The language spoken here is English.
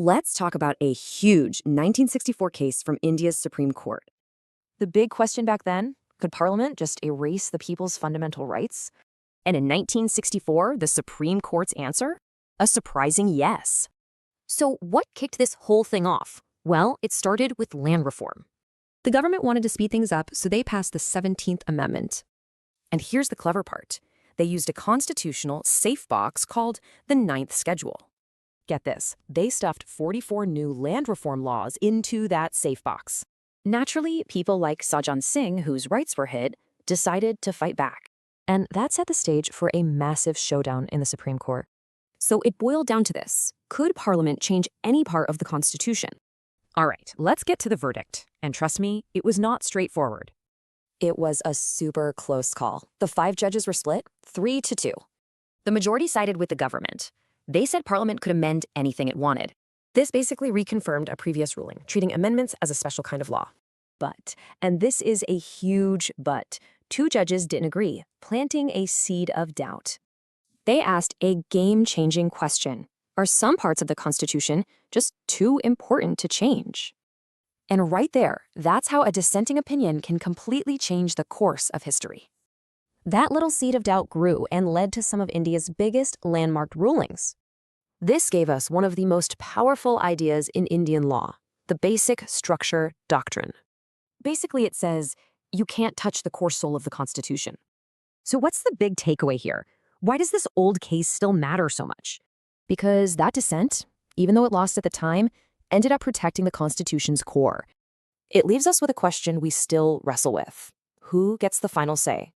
Let's talk about a huge 1964 case from India's Supreme Court. The big question back then, could Parliament just erase the people's fundamental rights? And in 1964, the Supreme Court's answer? A surprising yes. So what kicked this whole thing off? Well, it started with land reform. The government wanted to speed things up, so they passed the 17th Amendment. And here's the clever part. They used a constitutional safe box called the Ninth Schedule. Get this, they stuffed 44 new land reform laws into that safe box. Naturally, people like Sajjan Singh, whose rights were hit, decided to fight back. And that set the stage for a massive showdown in the Supreme Court. So it boiled down to this. Could Parliament change any part of the Constitution? All right, let's get to the verdict. And trust me, it was not straightforward. It was a super close call. The 5 judges were split 3-2. The majority sided with the government. They said Parliament could amend anything it wanted. This basically reconfirmed a previous ruling, treating amendments as a special kind of law. But, and this is a huge but, 2 judges didn't agree, planting a seed of doubt. They asked a game-changing question. Are some parts of the Constitution just too important to change? And right there, that's how a dissenting opinion can completely change the course of history. That little seed of doubt grew and led to some of India's biggest landmark rulings. This gave us one of the most powerful ideas in Indian law, the basic structure doctrine. Basically, it says, you can't touch the core soul of the Constitution. So what's the big takeaway here? Why does this old case still matter so much? Because that dissent, even though it lost at the time, ended up protecting the Constitution's core. It leaves us with a question we still wrestle with. Who gets the final say?